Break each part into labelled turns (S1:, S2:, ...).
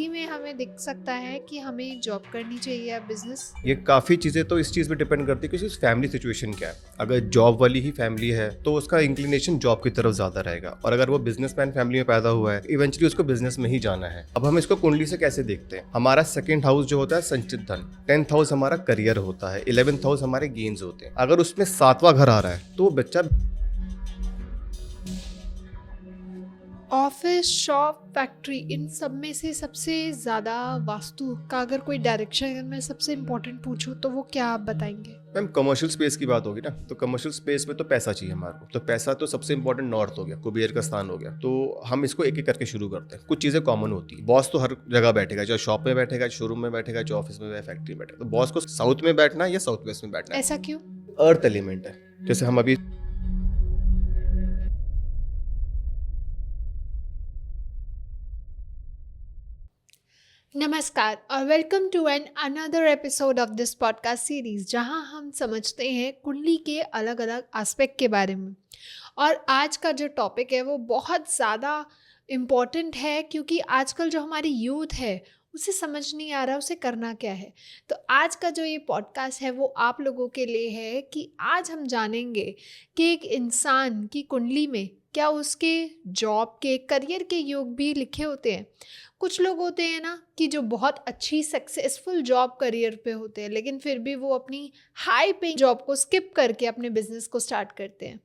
S1: कुंडली में हमें दिख सकता है कि हमें जॉब करनी चाहिए या बिजनेस?
S2: ये काफ़ी चीज़ें तो इस चीज़ पे डिपेंड करती है कि उसकी फैमिली सिचुएशन क्या है। अगर जॉब वाली ही फैमिली है तो उसका इंक्लिनेशन जॉब की तरफ ज़्यादा रहेगा, और अगर वो बिजनेसमैन फैमिली में पैदा हुआ है इवेंचुअली उसको बिजनेस में ही जाना है। अब हम इसको कुंडली से कैसे देखते हैं? हमारा सेकंड हाउस जो होता है संचित धन, 10th हाउस हमारा करियर होता है, 11th हाउस हमारे गेन्स होते हैं। अगर उसमें 7वां घर आ रहा है तो वो बच्चा
S1: ऑफिस, शॉप, फैक्ट्री, इन सब में से सबसे ज़्यादा वास्तु का अगर कोई डायरेक्शन मैं सबसे इम्पोर्टेंट पूछूं तो वो क्या आप बताएंगे?
S2: मैम कमर्शियल स्पेस की बात होगी ना, तो कमर्शियल स्पेस में तो पैसा चाहिए हमारे को। तो पैसा तो सबसे इंपॉर्टेंट नॉर्थ हो गया, कुबेर का स्थान हो गया। तो हम इसको एक एक करके शुरू करते हैं। कुछ चीज़ें कॉमन होती है। बॉस तो हर जगह बैठेगा, चाहे शॉप में बैठेगा, शोरूम में बैठेगा, चाहे ऑफिस में, फैक्ट्री में बैठेगा। तो बॉस को साउथ में बैठना है या साउथ वेस्ट में बैठना है?
S1: ऐसा क्यों?
S2: अर्थ एलिमेंट है। जैसे हम अभी
S1: नमस्कार और welcome to an another episode of this podcast series, जहां हम समझते हैं कुंडली के अलग अलग एस्पेक्ट के बारे में। और आज का जो टॉपिक है वो बहुत ज़्यादा इम्पॉर्टेंट है, क्योंकि आजकल जो हमारी यूथ है उसे समझ नहीं आ रहा उसे करना क्या है। तो आज का जो ये पॉडकास्ट है वो आप लोगों के लिए है कि आज हम जानेंगे कि एक इंसान की कुंडली में क्या उसके जॉब के, करियर के योग भी लिखे होते हैं। कुछ लोग होते हैं ना कि जो बहुत अच्छी सक्सेसफुल जॉब करियर पे होते हैं, लेकिन फिर भी वो अपनी हाई पेइंग जॉब को स्किप करके अपने बिजनेस को स्टार्ट करते हैं।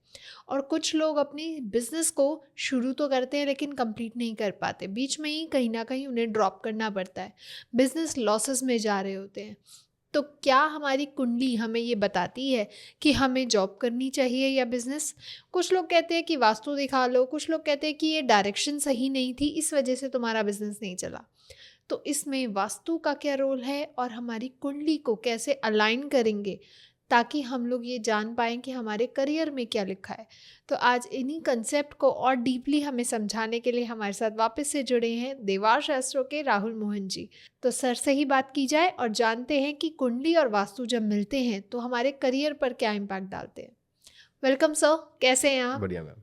S1: और कुछ लोग अपनी बिजनेस को शुरू तो करते हैं लेकिन कंप्लीट नहीं कर पाते, बीच में ही कहीं ना कहीं उन्हें ड्रॉप करना पड़ता है, बिजनेस लॉसेस में जा रहे होते हैं। तो क्या हमारी कुंडली हमें ये बताती है कि हमें जॉब करनी चाहिए या बिजनेस? कुछ लोग कहते हैं कि वास्तु दिखा लो, कुछ लोग कहते हैं कि ये डायरेक्शन सही नहीं थी, इस वजह से तुम्हारा बिजनेस नहीं चला। तो इसमें वास्तु का क्या रोल है और हमारी कुंडली को कैसे अलाइन करेंगे ताकि हम लोग ये जान पाएँ कि हमारे करियर में क्या लिखा है। तो आज इन्हीं कंसेप्ट को और डीपली हमें समझाने के लिए हमारे साथ वापस से जुड़े हैं देवार शास्त्रों के राहुल मोहन जी। तो सर से ही बात की जाए और जानते हैं कि कुंडली और वास्तु जब मिलते हैं तो हमारे करियर पर क्या इम्पैक्ट डालते हैं। वेलकम सर, कैसे हैं आप?
S2: बढ़िया मैम।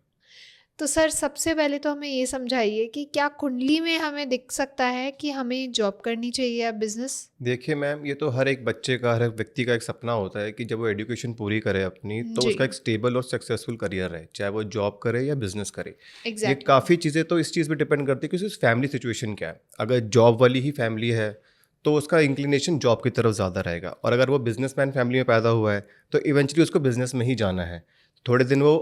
S1: तो सर सबसे पहले तो हमें ये समझाइए कि क्या कुंडली में हमें दिख सकता है कि हमें जॉब करनी चाहिए या बिजनेस?
S2: देखिए मैम, ये तो हर एक बच्चे का, हर एक व्यक्ति का एक सपना होता है कि जब वो एजुकेशन पूरी करे अपनी तो
S1: जी,
S2: उसका एक स्टेबल और सक्सेसफुल करियर रहे, चाहे वो जॉब करे या बिजनेस करे। ये
S1: एग्जैक्टली।
S2: काफ़ी चीज़ें तो इस चीज़ पे डिपेंड करती है कि उसकी फैमिली सिचुएशन क्या है। अगर जॉब वाली ही फैमिली है तो उसका इंक्लिनेशन जॉब की तरफ ज़्यादा रहेगा, और अगर वो बिजनेसमैन फैमिली में पैदा हुआ है तो इवेंचुअली उसको बिजनेस में ही जाना है। थोड़े दिन वो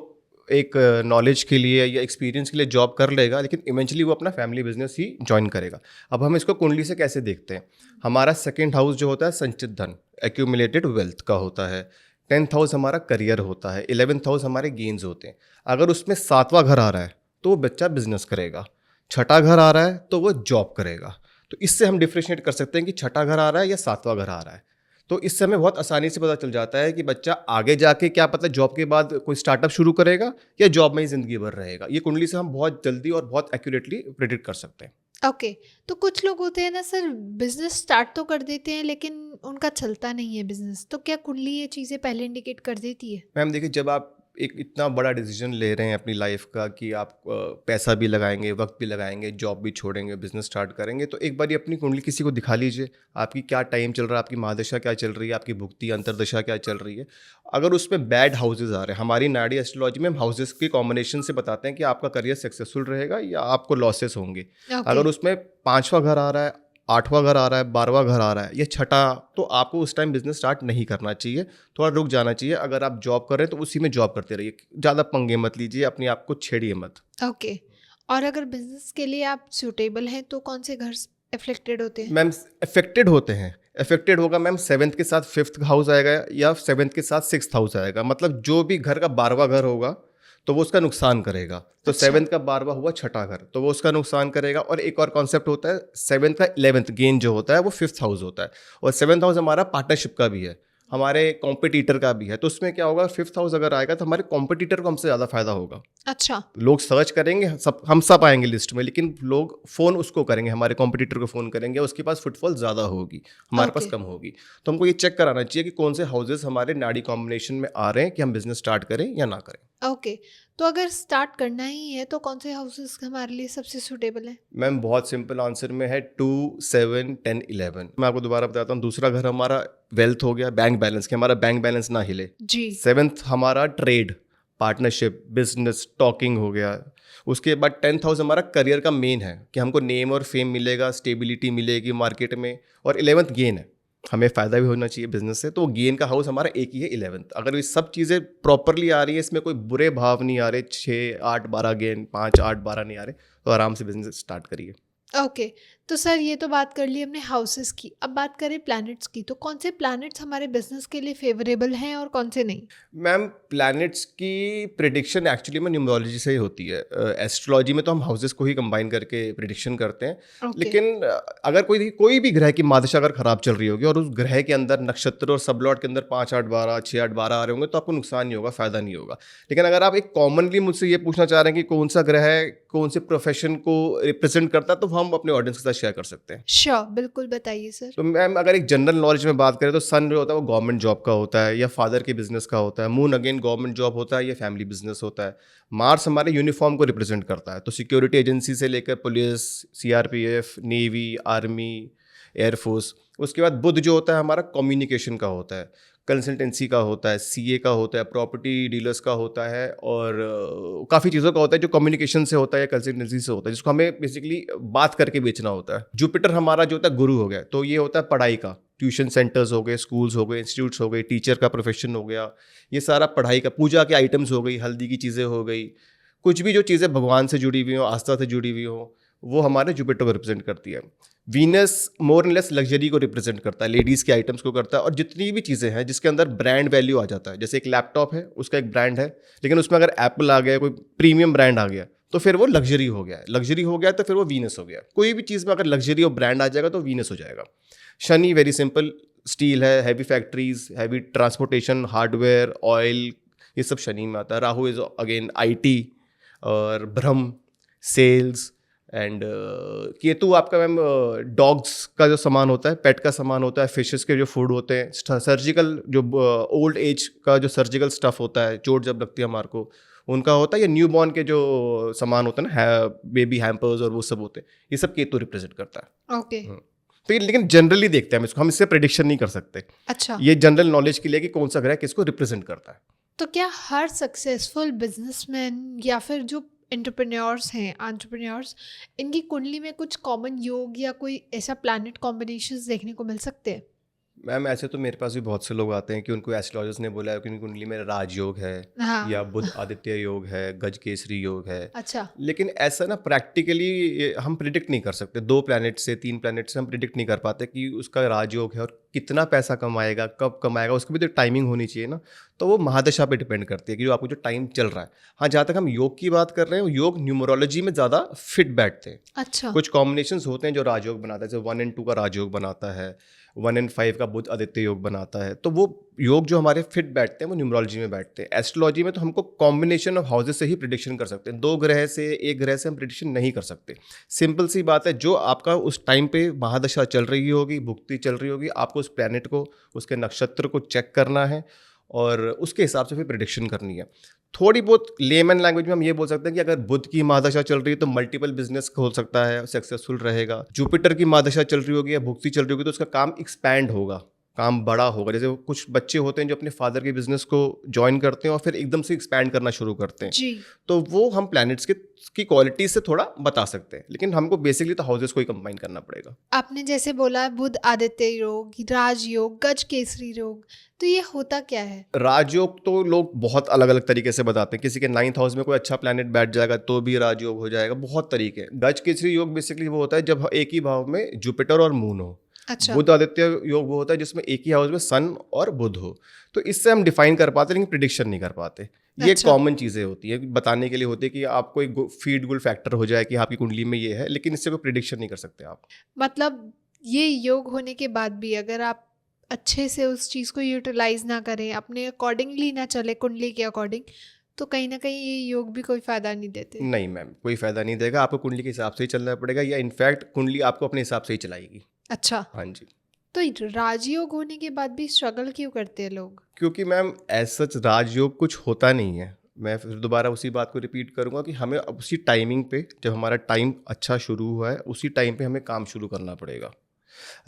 S2: एक नॉलेज के लिए या एक्सपीरियंस के लिए जॉब कर लेगा, लेकिन इवेंचुअली वो अपना फैमिली बिजनेस ही ज्वाइन करेगा। अब हम इसको कुंडली से कैसे देखते हैं? हमारा सेकंड हाउस जो होता है संचित धन, एक्यूमुलेटेड वेल्थ का होता है। 10th हाउस हमारा करियर होता है, 11th हाउस हमारे गेन्स होते हैं। अगर उसमें 7वां घर आ रहा है तो वो बच्चा बिजनेस करेगा, छठा घर आ रहा है तो वो जॉब करेगा। तो इससे हम डिफ्रेंशिएट कर सकते हैं कि छठा घर आ रहा है या 7वां घर आ रहा है। तो इससे हमें बहुत आसानी से पता चल जाता है कि बच्चा आगे जाके क्या पता जॉब के बाद कोई स्टार्टअप शुरू करेगा या जॉब में ही ज़िंदगी भर रहेगा। ये कुंडली से हम बहुत जल्दी और बहुत एक्यूरेटली प्रेडिक्ट कर सकते हैं।
S1: ओके। तो कुछ लोग होते हैं ना सर, बिजनेस स्टार्ट तो कर देते हैं लेकिन उनका चलता नहीं है बिजनेस, तो क्या कुंडली ये चीज़ें पहले इंडिकेट कर देती है?
S2: मैम देखिए, जब आप एक इतना बड़ा डिसीजन ले रहे हैं अपनी लाइफ का कि आप पैसा भी लगाएंगे, वक्त भी लगाएंगे, जॉब भी छोड़ेंगे, बिजनेस स्टार्ट करेंगे, तो एक बार अपनी कुंडली किसी को दिखा लीजिए। आपकी क्या टाइम चल रहा है, आपकी महादशा क्या चल रही है, आपकी भुक्ति अंतरदशा क्या चल रही है। अगर उसमें बैड हाउसेज आ रहे हैं, हमारी नाड़ी एस्ट्रोलॉजी में हम हाउसेज के कॉम्बिनेशन से बताते हैं कि आपका करियर सक्सेसफुल रहेगा या आपको लॉसेस होंगे।
S1: ओके।
S2: अगर उसमें 5वां घर आ रहा है, 8वां घर आ रहा है, 12वां घर आ रहा है या छठा, तो आपको उस टाइम बिजनेस स्टार्ट नहीं करना चाहिए, थोड़ा रुक जाना चाहिए। अगर आप जॉब कर रहे हैं तो उसी में जॉब करते रहिए, ज़्यादा पंगे मत लीजिए, अपने आप को छेड़िए मत।
S1: ओके। और अगर बिजनेस के लिए आप सूटेबल हैं तो कौन से घर अफेक्टेड होते हैं?
S2: मैम अफेक्टेड होते हैं, अफेक्टेड होगा मैम 7th के साथ 5th हाउस आएगा या 7th के साथ 6th हाउस आएगा। मतलब जो भी घर का 12वां घर होगा तो वो उसका नुकसान करेगा। तो
S1: अच्छा।
S2: 7th का 12वां हुआ छठा घर, तो वो उसका नुकसान करेगा। और एक और कॉन्सेप्ट होता है 7th का 11th गेन जो होता है वो 5th हाउस होता है, और 7th हाउस हमारा पार्टनरशिप का भी है, हमारे कॉम्पिटिटर का भी है। तो उसमें क्या होगा, 5th हाउस अगर आएगा तो हमारे कॉम्पिटिटर को हमसे ज़्यादा फायदा होगा।
S1: अच्छा।
S2: लोग सर्च करेंगे, हम सब आएंगे लिस्ट में, लेकिन लोग फ़ोन उसको करेंगे, हमारे कॉम्पिटिटर को फ़ोन करेंगे, उसके पास फुटफॉल ज़्यादा होगी, हमारे पास
S1: ओके।
S2: कम होगी। तो हमको ये चेक कराना चाहिए कि कौन से हाउसेस हमारे नाड़ी कॉम्बिनेशन में आ रहे हैं कि हम बिजनेस स्टार्ट करें या ना करें।
S1: ओके। तो अगर स्टार्ट करना ही है तो कौन से हाउसेस हमारे लिए सबसे सूटेबल है?
S2: मैम बहुत सिंपल आंसर में है 2, 7, 10, 11। मैं आपको दोबारा बताता हूँ। दूसरा घर हमारा वेल्थ हो गया, बैंक बैलेंस, कि हमारा बैंक बैलेंस ना हिले।
S1: जी।
S2: 7th हमारा ट्रेड, पार्टनरशिप, बिजनेस, टॉकिंग हो गया। उसके बाद 10th हाउस हमारा करियर का मेन है कि हमको नेम और फेम मिलेगा, स्टेबिलिटी मिलेगी मार्केट में। और 11th गेन है, हमें फ़ायदा भी होना चाहिए बिजनेस से, तो गेन का हाउस हमारा एक ही है 11th। अगर ये सब चीज़ें प्रॉपरली आ रही है, इसमें कोई बुरे भाव नहीं आ रहे, 6, 8, 12 गेन, 5, 8, 12 नहीं आ रहे, तो आराम से बिजनेस स्टार्ट करिए।
S1: ओके। तो सर ये तो बात कर ली हमने हाउसेस की, अब बात करें प्लैनेट्स की। तो कौन से प्लैनेट्स हमारे बिजनेस के लिए फेवरेबल हैं और कौन से नहीं?
S2: मैम प्लैनेट्स की प्रिडिक्शन एक्चुअली में न्यूमरोलॉजी से ही होती है। एस्ट्रोलॉजी में तो हम हाउसेस को ही कंबाइन करके प्रिडिक्शन करते हैं।
S1: ओके।
S2: लेकिन अगर कोई भी ग्रह की महादशा अगर खराब चल रही होगी और उस ग्रह के अंदर नक्षत्र और सबलॉट के अंदर 5, 8, 12, 6, 8, 12 आ रहे होंगे, तो आपको नुकसान नहीं होगा, फायदा नहीं होगा। लेकिन अगर आप एक कॉमनली मुझसे ये पूछना चाह रहे हैं कि कौन सा ग्रह कौन से प्रोफेशन को रिप्रेजेंट करता है, तो हम अपने ऑडियंस के साथ शेयर कर सकते हैं।
S1: श्योर, बिल्कुल बताइए सर।
S2: तो मैम अगर एक जनरल नॉलेज में बात करें तो सन जो होता है वो गवर्नमेंट जॉब का होता है या फादर के बिजनेस का होता है। मून अगेन गवर्नमेंट जॉब होता है या फैमिली बिजनेस होता है। मार्स हमारे यूनिफॉर्म को रिप्रेजेंट करता है, तो सिक्योरिटी एजेंसी से लेकर police, CRPF, navy, army, air force. उसके बाद बुध जो होता है हमारा कम्युनिकेशन का होता है, कंसल्टेंसी का होता है, सीए का होता है, प्रॉपर्टी डीलर्स का होता है, और काफ़ी चीज़ों का होता है जो कम्युनिकेशन से होता है या कंसल्टेंसी से होता है, जिसको हमें बेसिकली बात करके बेचना होता है। जुपिटर हमारा जो होता है गुरु हो गया, तो ये होता है पढ़ाई का, ट्यूशन सेंटर्स हो गए, स्कूल्स हो गए, इंस्टीट्यूट्स हो गए, टीचर का प्रोफेशन हो गया, ये सारा पढ़ाई का। पूजा के आइटम्स हो गई, हल्दी की चीज़ें हो गई, कुछ भी जो चीज़ें भगवान से जुड़ी हुई हों, आस्था से जुड़ी हुई हों, वो हमारे जुपिटर को रिप्रेजेंट करती है। Venus more and less luxury को रिप्रेजेंट करता है, लेडीज़ के आइटम्स को करता है, और जितनी भी चीज़ें हैं जिसके अंदर ब्रांड वैल्यू आ जाता है, जैसे एक लैपटॉप है उसका एक ब्रांड है, लेकिन उसमें अगर एप्पल आ गया, कोई प्रीमियम ब्रांड आ गया, तो फिर वो लग्जरी हो गया है। लग्जरी हो गया तो फिर वो वीनस हो गया। कोई भी चीज़ में अगर लग्जरी और ब्रांड आ जाएगा तो वीनस हो जाएगा। शनि वेरी सिंपल, स्टील है, heavy factories, heavy transportation, hardware, oil, ये सब शनि में आता है। राहु इज अगेन आईटी और ब्रह्म, सेल्स, एंड केतु आपका मैम डॉग्स का जो सामान होता है, पेट का सामान होता है, फिशेस के जो फूड होते हैं, सर्जिकल जो ओल्ड एज का जो सर्जिकल स्टफ होता है, चोट जब लगती है हमारे को, उनका होता है, या न्यू बॉर्न के जो सामान होते हैं ना, बेबी हैम्पर्स और वो सब होते हैं, ये सब केतु रिप्रेजेंट करता है।
S1: ओके।
S2: तो ये लेकिन जनरली देखते हैं हम इसको, हम इससे प्रेडिक्शन नहीं कर सकते।
S1: अच्छा।
S2: ये जनरल नॉलेज के लिए कि कौन सा ग्रह किसको रिप्रेजेंट करता है।
S1: तो क्या हर सक्सेसफुल बिजनेसमैन या फिर जो एंटरप्रेन्योर्स हैं, एंटरप्रेन्योर्स, इनकी कुंडली में कुछ कॉमन योग या कोई ऐसा प्लैनेट कॉम्बिनेशंस देखने को मिल सकते हैं?
S2: मैम ऐसे तो मेरे पास भी बहुत से लोग आते हैं कि उनको एस्ट्रोलॉजर्स ने बोला है कि उनकी कुंडली में राजयोग है,
S1: हाँ।
S2: या बुध आदित्य योग है, गज केसरी योग है।
S1: अच्छा।
S2: लेकिन ऐसा ना प्रैक्टिकली हम प्रिडिक्ट नहीं कर सकते। 2 प्लैनेट से 3 प्लैनेट से हम प्रिडिक्ट नहीं कर पाते कि उसका राजयोग है और कितना पैसा कमाएगा, कब कमाएगा, उसकी भी तो टाइमिंग होनी चाहिए ना। तो वो महादशा पे डिपेंड करती है कि जो आपको जो टाइम चल रहा है। हाँ, जहाँ तक हम योग की बात कर रहे हैं, योग न्यूमरोलॉजी में ज़्यादा फिट बैठते हैं।
S1: अच्छा।
S2: कुछ कॉम्बिनेशंस होते हैं जो राजयोग बनाता है, जैसे 1 and 2 का राजयोग बनाता है, 1 and 5 का बुध आदित्य योग बनाता है। तो वो योग जो हमारे फिट बैठते हैं वो न्यूमरोलॉजी में बैठते हैं। एस्ट्रोलॉजी में तो हमको कॉम्बिनेशन ऑफ हाउसेस से ही प्रिडिक्शन कर सकते हैं। 2 ग्रह से, 1 ग्रह से हम प्रिडिक्शन नहीं कर सकते। सिंपल सी बात है, जो आपका उस टाइम पे महादशा चल रही होगी, भुक्ति चल रही होगी, आपको उस प्लैनेट को, उसके नक्षत्र को चेक करना है और उसके हिसाब से फिर प्रिडिक्शन करनी है। थोड़ी बहुत लेमन लैंग्वेज में हम ये बोल सकते हैं कि अगर बुध की महादशा चल रही है तो मल्टीपल बिजनेस हो सकता है, सक्सेसफुल रहेगा। जुपिटर की महादशा चल रही होगी या भुक्ति चल रही होगी तो उसका काम एक्सपैंड होगा, काम बड़ा होगा। जैसे कुछ बच्चे होते हैं जो अपने फादर के बिजनेस को ज्वाइन करते हैं और फिर एकदम से एक्सपैंड करना शुरू करते हैं,
S1: जी।
S2: तो वो हम प्लैनेट्स की क्वालिटी से थोड़ा बता सकते हैं। लेकिन हमको बेसिकली तो हाउसेस को ही कंबाइन करना पड़ेगा।
S1: आपने जैसे बोला बुध आदित्य योग, राजयोग, गज केसरी योग, तो ये होता क्या है?
S2: राजयोग तो लोग बहुत अलग अलग तरीके से बताते हैं। किसी के 9th हाउस में कोई अच्छा प्लैनेट बैठ जाएगा तो भी राजयोग हो जाएगा, बहुत तरीके। गज केसरी योग बेसिकली वो होता है जब एक ही भाव में जुपिटर और मून हो।
S1: अच्छा।
S2: बुध आदित्य योग वो होता है जिसमें एक ही हाउस में सन और बुध हो। तो इससे हम डिफाइन कर पाते लेकिन प्रिडिक्शन नहीं कर पाते। ये
S1: अच्छा।
S2: कॉमन चीज़ें होती है, बताने के लिए होती है कि आपको एक फीड गुड फैक्टर हो जाए कि आपकी कुंडली में ये है, लेकिन इससे कोई प्रिडिक्शन नहीं कर सकते आप।
S1: मतलब ये योग होने के बाद भी अगर आप अच्छे से उस चीज़ को यूटिलाइज ना करें, अपने अकॉर्डिंगली ना चले कुंडली के अकॉर्डिंग, तो कहीं ना कहीं ये योग भी कोई फ़ायदा नहीं देते।
S2: नहीं मैम, कोई फ़ायदा नहीं देगा। आपको कुंडली के हिसाब से ही चलना पड़ेगा, या इनफैक्ट कुंडली आपको अपने हिसाब से ही चलाएगी।
S1: अच्छा।
S2: हाँ जी।
S1: तो राजयोग होने के बाद भी स्ट्रगल क्यों करते हैं लोग?
S2: क्योंकि मैम एज सच राजयोग कुछ होता नहीं है। मैं फिर दोबारा उसी बात को रिपीट करूँगा कि हमें अब उसी टाइमिंग पे, जब हमारा टाइम अच्छा शुरू हुआ है, उसी टाइम पे हमें काम शुरू करना पड़ेगा।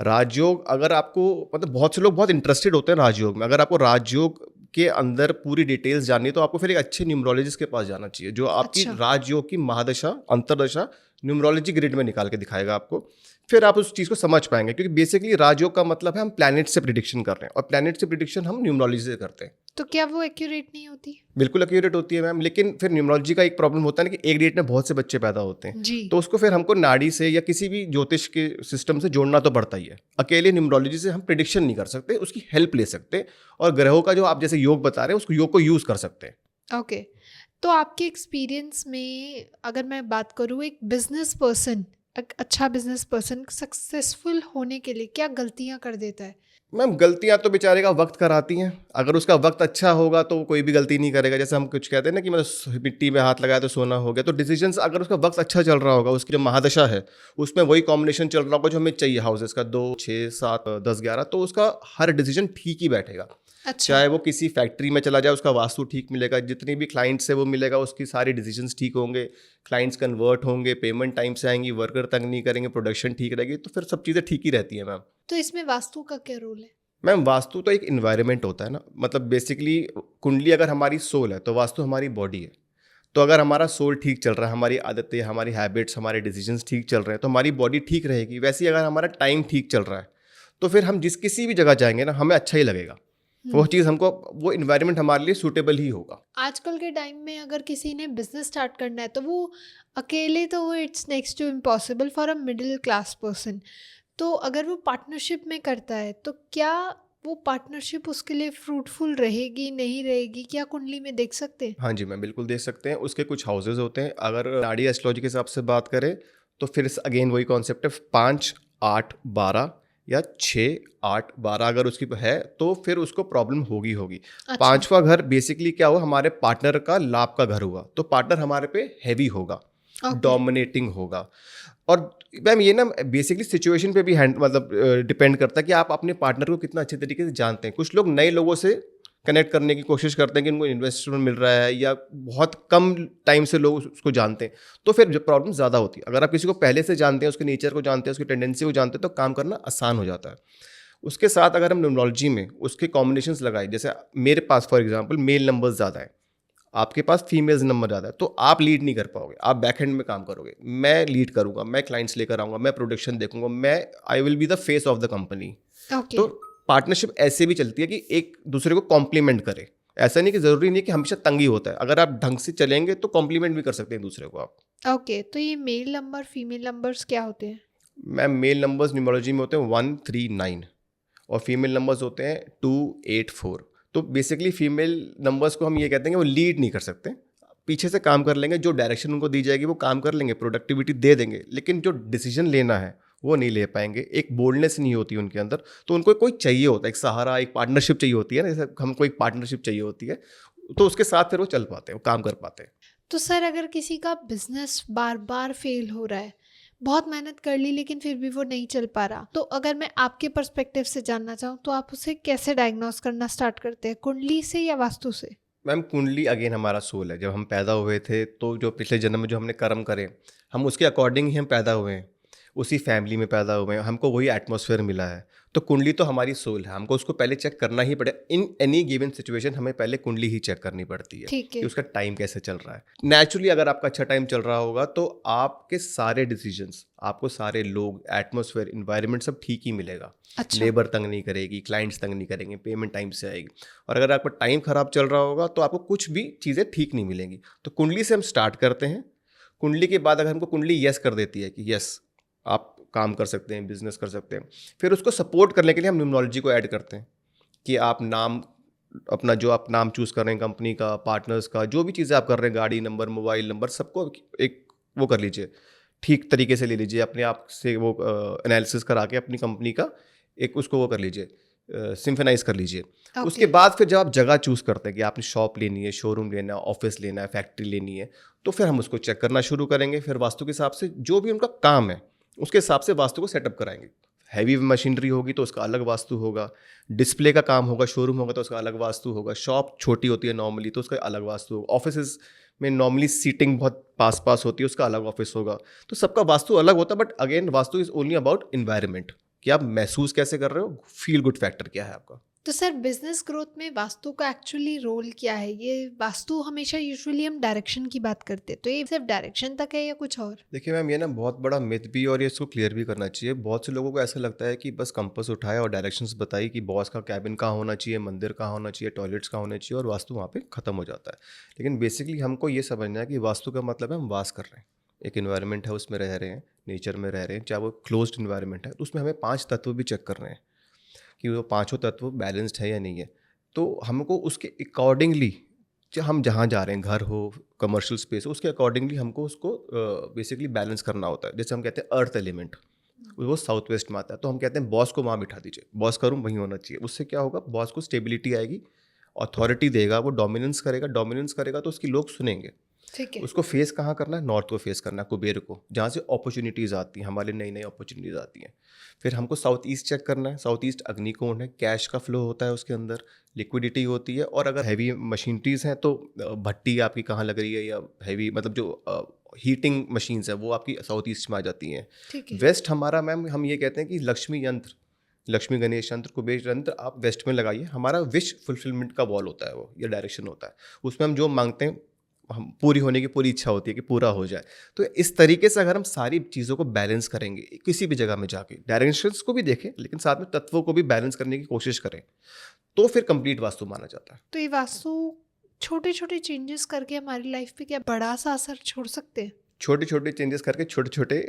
S2: राजयोग, अगर आपको मतलब बहुत से लोग बहुत इंटरेस्टेड होते हैं राजयोग में, अगर आपको राजयोग के अंदर पूरी डिटेल्स जाननी है तो आपको फिर एक अच्छे न्यूमरोलॉजिस्ट के पास जाना चाहिए, जो आपकी
S1: अच्छा।
S2: राजयोग की महादशा, अंतरदशा न्यूमरोलॉजी ग्रिड में निकाल के दिखाएगा आपको। फिर आप उस चीज़ को समझ पाएंगे, क्योंकि बेसिकली राजयोग का मतलब है हम प्लैनेट से प्रिडिक्शन कर रहे हैं, और प्लैनेट से प्रिडिक्शन हम न्यूमरोलॉजी से करते हैं।
S1: तो क्या वो एक्यूरेट नहीं होती?
S2: बिल्कुल एक्यूरेट होती है मैम, लेकिन फिर न्यूमरोलॉजी का एक प्रॉब्लम होता है ना कि एक डेट में बहुत से बच्चे पैदा होते हैं,
S1: जी।
S2: तो उसको फिर हमको नाड़ी से या किसी भी ज्योतिष के सिस्टम से जोड़ना तो पड़ता ही है। अकेले न्यूमरोलॉजी से हम प्रिडिक्शन नहीं कर सकते, उसकी हेल्प ले सकते, और ग्रहों का जो आप जैसे योग बता रहे हैं, उसको योग को यूज़ कर सकते हैं।
S1: ओके। तो आपके एक्सपीरियंस में अगर मैं बात करूँ, एक बिजनेस पर्सन, एक अच्छा बिजनेस पर्सन सक्सेसफुल होने के लिए क्या गलतियाँ कर देता है?
S2: मैम गलतियां तो बेचारे का वक्त कराती हैं। अगर उसका वक्त अच्छा होगा तो कोई भी गलती नहीं करेगा। जैसे हम कुछ कहते हैं ना कि मतलब मिट्टी में हाथ लगाया तो सोना हो गया, तो डिसीजंस अगर उसका वक्त अच्छा चल रहा होगा, उसकी जो महादशा है उसमें वही कॉम्बिनेशन चल रहा होगा जो हमें चाहिए, हाउसेस का 2, 6, 7, 10, 11, तो उसका हर डिसीजन ठीक ही बैठेगा।
S1: अच्छा।
S2: चाहे वो किसी फैक्ट्री में चला जाए, उसका वास्तु ठीक मिलेगा, जितनी भी क्लाइंट्स है वो मिलेगा, उसकी सारी डिसीजंस ठीक होंगे, क्लाइंट्स कन्वर्ट होंगे, पेमेंट टाइम से आएंगी, वर्कर तंग नहीं करेंगे, प्रोडक्शन ठीक रहेगी, तो फिर सब चीज़ें ठीक ही रहती है मैम।
S1: तो इसमें वास्तु का क्या रोल है?
S2: मैम वास्तु तो एक इन्वायरमेंट होता है ना, मतलब बेसिकली कुंडली अगर हमारी सोल है तो वास्तु हमारी बॉडी है। तो अगर हमारा सोल ठीक चल रहा है, हमारी आदतें, हमारी हैबिट्स, हमारे डिसीजंस ठीक चल रहे हैं, तो हमारी बॉडी ठीक रहेगी। वैसे ही अगर हमारा टाइम ठीक चल रहा है तो फिर हम जिस किसी भी जगह जाएंगे ना, हमें अच्छा ही लगेगा। वो चीज़ हमको, वो इन्वायरमेंट हमारे लिए सूटेबल ही होगा।
S1: आजकल के टाइम में अगर किसी ने बिजनेस स्टार्ट करना है तो वो अकेले, तो वो it's next to impossible for a middle class person. तो अगर वो पार्टनरशिप में करता है तो क्या वो पार्टनरशिप उसके लिए फ्रूटफुल रहेगी, नहीं रहेगी, क्या कुंडली में देख सकते हैं?
S2: हाँ जी मैम, बिल्कुल देख सकते हैं। उसके कुछ हाउसेज होते हैं। अगर नाड़ी एस्ट्रोलॉजी के हिसाब से बात करें तो फिर अगेन वही कॉन्सेप्ट है, 5, 8, 12 या 6, 8, 12 अगर उसकी है तो फिर उसको प्रॉब्लम होगी होगी।
S1: अच्छा।
S2: 5वां घर बेसिकली क्या हुआ, हमारे पार्टनर का लाभ का घर हुआ, तो पार्टनर हमारे पे हैवी होगा,
S1: ओके।
S2: डोमिनेटिंग होगा। और मैम ये ना बेसिकली सिचुएशन पे भी मतलब डिपेंड करता है कि आप अपने पार्टनर को कितना अच्छे तरीके से जानते हैं। कुछ लोग नए लोगों से कनेक्ट करने की कोशिश करते हैं कि उनको इन्वेस्टमेंट मिल रहा है, या बहुत कम टाइम से लोग उसको जानते हैं, तो फिर जो प्रॉब्लम ज़्यादा होती है। अगर आप किसी को पहले से जानते हैं, उसके नेचर को जानते हैं, उसकी टेंडेंसी को जानते हैं, तो काम करना आसान हो जाता है। उसके साथ अगर हम न्यूमरोलॉजी में उसके कॉम्बिनेशंस लगाए, जैसे मेरे पास फॉर एग्जांपल मेल नंबर्स ज़्यादा है, आपके पास फीमेल्स नंबर ज़्यादा है, तो आप लीड नहीं कर पाओगे, आप बैक एंड में काम करोगे। मैं लीड करूँगा, मैं क्लाइंट्स लेकर आऊँगा, मैं प्रोडक्शन देखूंगा, I will be the face of the company.
S1: Okay.
S2: तो पार्टनरशिप ऐसे भी चलती है कि एक दूसरे को कॉम्प्लीमेंट करे। ऐसा नहीं कि ज़रूरी नहीं कि हमेशा तंगी होता है, अगर आप ढंग से चलेंगे तो कॉम्प्लीमेंट भी कर सकते हैं दूसरे को आप।
S1: ओके। तो ये मेल नंबर, फीमेल नंबर्स क्या होते हैं?
S2: मैम मेल नंबर्स न्यूमरोलॉजी में होते हैं 1, 3, 9, और फीमेल नंबर्स होते हैं 2, 8, 4। तो बेसिकली फीमेल नंबर्स को हम ये कहते हैं कि वो लीड नहीं कर सकते, पीछे से काम कर लेंगे, जो डायरेक्शन उनको दी जाएगी वो काम कर लेंगे, प्रोडक्टिविटी दे देंगे, लेकिन जो डिसीजन लेना है वो नहीं ले पाएंगे। एक बोल्डनेस नहीं होती उनके अंदर, तो उनको कोई चाहिए होता है, एक सहारा, एक पार्टनरशिप चाहिए होती है ना, जैसे हमको एक पार्टनरशिप चाहिए होती है, तो उसके साथ फिर वो चल पाते हैं, वो काम कर पाते हैं।
S1: तो सर, अगर किसी का बिजनेस बार बार फेल हो रहा है, बहुत मेहनत कर ली लेकिन फिर भी वो नहीं चल पा रहा, तो अगर मैं आपके पर्सपेक्टिव से जानना चाहूँ तो आप उसे कैसे डायग्नोस करना स्टार्ट करते हैं, कुंडली से या वास्तु से?
S2: मैम कुंडली अगेन हमारा सोल है। जब हम पैदा हुए थे तो जो पिछले जन्म में जो हमने कर्म करे, हम उसके अकॉर्डिंग ही हम पैदा हुए हैं, उसी फैमिली में पैदा हुए हैं, हमको वही एटमॉस्फेयर मिला है। तो कुंडली तो हमारी सोल है, हमको उसको पहले चेक करना ही पड़े। इन एनी गिवन सिचुएशन हमें पहले कुंडली ही चेक करनी पड़ती है
S1: ठीक
S2: कि
S1: है।
S2: उसका टाइम कैसे चल रहा है। नेचुरली अगर आपका अच्छा टाइम चल रहा होगा तो आपके सारे डिसीजंस, आपको सारे लोग, एटमॉस्फेयर, इन्वायरमेंट सब ठीक ही मिलेगा।
S1: अच्छा।
S2: लेबर तंग नहीं करेगी, क्लाइंट्स तंग नहीं करेंगे, पेमेंट टाइम से आएगी। और अगर आपका टाइम खराब चल रहा होगा तो आपको कुछ भी चीज़ें ठीक नहीं मिलेंगी। तो कुंडली से हम स्टार्ट करते हैं। कुंडली के बाद अगर हमको कुंडली यस कर देती है कि यस आप काम कर सकते हैं, बिजनेस कर सकते हैं, फिर उसको सपोर्ट करने के लिए हम न्यूमरोलॉजी को ऐड करते हैं कि आप नाम, अपना जो आप नाम चूज़ कर रहे हैं, कंपनी का, पार्टनर्स का, जो भी चीज़ें आप कर रहे हैं, गाड़ी नंबर, मोबाइल नंबर, सबको एक वो कर लीजिए, ठीक तरीके से ले लीजिए, अपने आप से वो एनालिसिस करा के अपनी कंपनी का एक उसको वो कर लीजिए, सिम्फनाइज कर लीजिए।
S1: Okay.
S2: उसके बाद फिर जब आप जगह चूज़ करते हैं कि आपने शॉप लेनी है, शोरूम लेना है, ऑफिस लेना है, फैक्ट्री लेनी है, तो फिर हम उसको चेक करना शुरू करेंगे। फिर वास्तु के हिसाब से जो भी उनका काम है उसके हिसाब से वास्तु को सेटअप कराएंगे। हैवी मशीनरी होगी तो उसका अलग वास्तु होगा, डिस्प्ले का काम होगा, शोरूम होगा तो उसका अलग वास्तु होगा, शॉप छोटी होती है नॉर्मली तो उसका अलग वास्तु होगा, ऑफिस में नॉर्मली सीटिंग बहुत पास पास होती है उसका अलग ऑफिस होगा। तो सबका वास्तु अलग होता है, but again vastu is only about environment कि आप महसूस कैसे कर रहे हो, फील गुड फैक्टर क्या है आपका।
S1: तो सर बिजनेस ग्रोथ में वास्तु का एक्चुअली रोल क्या है? ये वास्तु हमेशा यूजुअली हम डायरेक्शन की बात करते हैं, तो ये सिर्फ डायरेक्शन तक है या कुछ और?
S2: देखिए मैम, ये ना बहुत बड़ा मिथ भी और ये इसको क्लियर भी करना चाहिए। बहुत से लोगों को ऐसा लगता है कि बस कंपास उठाया और डायरेक्शंस बताई कि बॉस का कैबिन कहाँ होना चाहिए, मंदिर कहाँ होना चाहिए, टॉयलेट्स कहाँ होने चाहिए और वास्तु वहाँ पे ख़त्म हो जाता है। लेकिन बेसिकली हमको ये समझना है कि वास्तु का मतलब है हम वास कर रहे हैं, एक इन्वायरमेंट है उसमें रह रहे हैं, नेचर में रह रहे हैं, चाहे वो क्लोज्ड इन्वायरमेंट है तो उसमें हमें 5 तत्व भी चेक कर रहे हैं कि वो पाँचों तत्व बैलेंस्ड है या नहीं है। तो हमको उसके अकॉर्डिंगली हम जहाँ जा रहे हैं, घर हो, कमर्शियल स्पेस हो, उसके अकॉर्डिंगली हमको उसको बेसिकली बैलेंस करना होता है। जैसे हम कहते हैं अर्थ एलिमेंट, वो साउथ वेस्ट में आता है तो हम कहते हैं बॉस को वहाँ बिठा दीजिए, बॉस का रूम वहीं होना चाहिए। उससे क्या होगा, बॉस को स्टेबिलिटी आएगी, अथॉरिटी देगा, वो डोमिनेंस करेगा, डोमिनेंस करेगा तो उसकी लोग सुनेंगे।
S1: ठीक है।
S2: उसको फेस कहाँ करना है, नॉर्थ को फेस करना है, कुबेर को, जहाँ से अपॉर्चुनिटीज़ आती हैं, हमारे नई नई अपॉर्चुनिटीज़ आती हैं। फिर हमको साउथ ईस्ट चेक करना है, साउथ ईस्ट अग्निकोण है, कैश का फ्लो होता है उसके अंदर, लिक्विडिटी होती है। और अगर हैवी मशीनरीज हैं तो भट्टी आपकी कहाँ लग रही है, या हैवी मतलब जो हीटिंग मशीन्स है वो आपकी साउथ ईस्ट में आ जाती हैं।
S1: ठीक है।
S2: वेस्ट हमारा मैम, हम ये कहते हैं कि लक्ष्मी यंत्र, लक्ष्मी गणेश यंत्र, कुबेर यंत्र आप वेस्ट में लगाइए, हमारा विश फुलफिलमेंट का वॉल होता है वो, या डायरेक्शन होता है। उसमें हम जो मांगते हैं, हम पूरी होने की पूरी इच्छा होती है कि पूरा हो जाए। तो इस तरीके से अगर हम सारी चीज़ों को बैलेंस करेंगे, किसी भी जगह में जाके डायरेक्शंस को भी देखें लेकिन साथ में तत्वों को भी बैलेंस करने की कोशिश करें, तो फिर कंप्लीट वास्तु माना जाता है।
S1: तो ये वास्तु छोटे छोटे चेंजेस करके हमारी लाइफ पे क्या बड़ा सा असर छोड़ सकते हैं?
S2: छोटे छोटे चेंजेस करके छोटे छोटे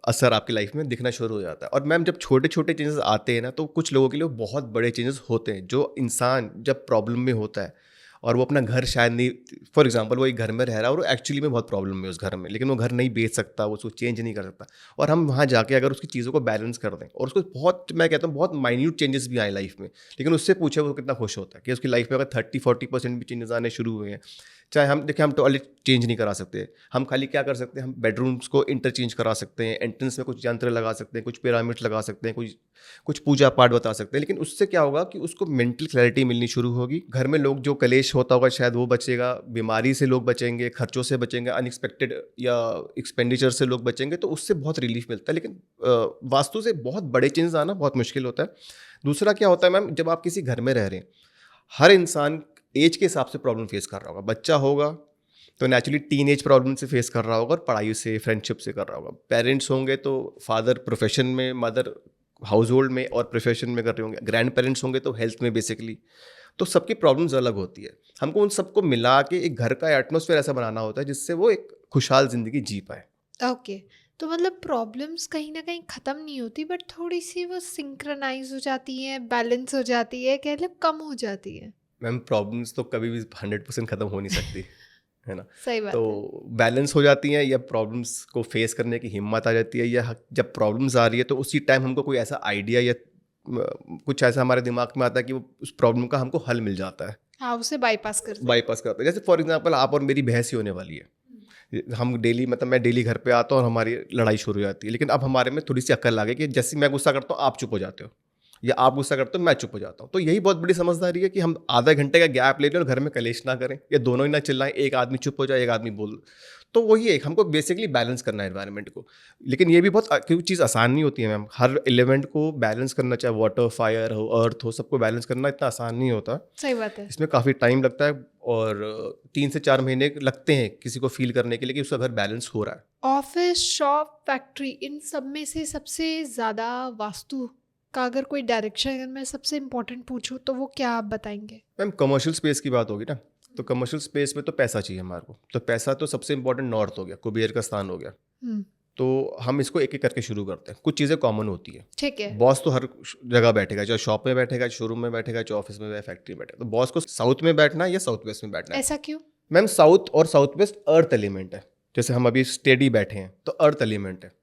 S2: असर आपकी लाइफ में दिखना शुरू हो जाता है। और मैम, जब छोटे छोटे चेंजेस आते हैं ना, तो कुछ लोगों के लिए बहुत बड़े चेंजेस होते हैं। जो इंसान जब प्रॉब्लम में होता है और वो अपना घर शायद नहीं, फॉर एग्जांपल वो एक घर में रह रहा है और वो एक्चुअली में बहुत प्रॉब्लम है उस घर में, लेकिन वो घर नहीं बेच सकता, वो उसको चेंज नहीं कर सकता, और हम वहाँ जाके अगर उसकी चीज़ों को बैलेंस कर दें और उसको बहुत, मैं कहता हूँ बहुत माइन्यूट चेंजेस भी आए लाइफ में, लेकिन उससे पूछे वो कितना खुश होता है कि उसकी लाइफ में अगर 30-40% भी चेंजेस आने शुरू हुए हैं। चाहे हम देखिए, हम टॉयलेट चेंज नहीं करा सकते, हम खाली क्या कर सकते हैं, हम बेडरूम्स को इंटरचेंज करा सकते हैं, एंट्रेंस में कुछ यंत्र लगा सकते हैं, कुछ पिरामिड्स लगा सकते हैं, कुछ कुछ पूजा पाठ बता सकते हैं। लेकिन उससे क्या होगा कि उसको मेंटल क्लैरिटी मिलनी शुरू होगी, घर में लोग जो कलेश होता होगा शायद वो बचेगा, बीमारी से लोग बचेंगे, खर्चों से बचेंगे, अनएक्सपेक्टेड या एक्सपेंडिचर से लोग बचेंगे, तो उससे बहुत रिलीफ मिलता है। लेकिन वास्तु से बहुत बड़े चेंजेस आना बहुत मुश्किल होता है। दूसरा क्या होता है मैम, जब आप किसी घर में रह रहे हैं, हर इंसान एज के हिसाब से प्रॉब्लम फेस कर रहा होगा। बच्चा होगा तो नेचुरली टीन एज प्रॉब्लम से फेस कर रहा होगा और पढ़ाई से, फ्रेंडशिप से कर रहा होगा। पेरेंट्स होंगे तो फादर प्रोफेशन में, मदर हाउस होल्ड में और प्रोफेशन में कर रहे होंगे। ग्रैंड पेरेंट्स होंगे तो हेल्थ में बेसिकली। तो सबकी प्रॉब्लम्स अलग होती है। हमको उन सबको मिला के एक घर का एटमोसफेयर ऐसा बनाना होता है जिससे वो एक खुशहाल ज़िंदगी जी पाए।
S1: ओके। तो मतलब प्रॉब्लम्स कहीं ना कहीं ख़त्म नहीं होती, बट थोड़ी सी वो सिंक्रनाइज हो जाती है, बैलेंस हो जाती है, कह लो कम हो जाती है।
S2: मैम, प्रॉब्लम्स तो कभी भी 100% ख़त्म हो नहीं सकती है ना।
S1: सही
S2: तो
S1: बात है।
S2: बैलेंस हो जाती हैं, या प्रॉब्लम्स को फेस करने की हिम्मत आ जाती है, या जब प्रॉब्लम्स आ रही है तो उसी टाइम हमको कोई ऐसा आइडिया या कुछ ऐसा हमारे दिमाग में आता है कि वो उस प्रॉब्लम का हमको हल मिल जाता है,
S1: हाँ, उसे बाईपास करते हैं।
S2: बाईपास करते हैं। जैसे फॉर एग्जांपल आप और मेरी बहस ही होने वाली है, हम डेली, मतलब मैं डेली घर पे आता हूँ और हमारी लड़ाई शुरू हो जाती है, लेकिन अब हमारे में थोड़ी सी अक्ल आ गई कि जैसे मैं गुस्सा करता हूँ आप चुप हो जाते हो, या आप गुस्सा करते हो मैं चुप हो जाता हूँ। तो यही बहुत बड़ी समझदारी है कि हम आधा घंटे का गैप ले लें और घर में कलेश ना करें, या दोनों ही ना चिल्लाएं, एक आदमी चुप हो जाए, एक आदमी बोल। तो वही है, हमको बेसिकली बैलेंस करना है एनवायरनमेंट को। लेकिन ये भी बहुत क्योंकि चीज़ आसान नहीं होती है मैम। हर एलिमेंट को बैलेंस करना, चाहे वाटर, फायर हो, अर्थ हो, सबको बैलेंस करना इतना आसान नहीं होता।
S1: सही बात है।
S2: इसमें काफ़ी टाइम लगता है और 3 से 4 महीने लगते हैं किसी को फील करने के लिए कि उसका घर बैलेंस हो रहा है।
S1: ऑफिस, शॉप, फैक्ट्री, इन सब में से सबसे ज़्यादा वास्तु का अगर कोई डायरेक्शन अगर मैं सबसे इम्पोर्टेंट पूछूं तो वो क्या आप बताएंगे?
S2: मैम, कमर्शियल स्पेस की बात होगी ना, तो कमर्शियल स्पेस में तो पैसा चाहिए हमारे को। तो पैसा तो सबसे इंपॉर्टेंट नॉर्थ हो गया, कुबेर का स्थान हो गया।
S1: हम्म।
S2: तो हम इसको एक एक करके शुरू करते हैं। कुछ चीज़ें कॉमन होती है।
S1: ठीक है।
S2: बॉस तो हर जगह बैठेगा, चाहे शॉप में बैठेगा, शोरूम में बैठेगा, चाहे ऑफिस में, फैक्ट्री में बैठेगा। तो बॉस को साउथ में बैठना है या साउथ वेस्ट में बैठना है?
S1: ऐसा क्यों?
S2: मैम, साउथ और साउथ वेस्ट अर्थ एलिमेंट है। जैसे हम अभी स्टेडी बैठे हैं तो अर्थ एलिमेंट है,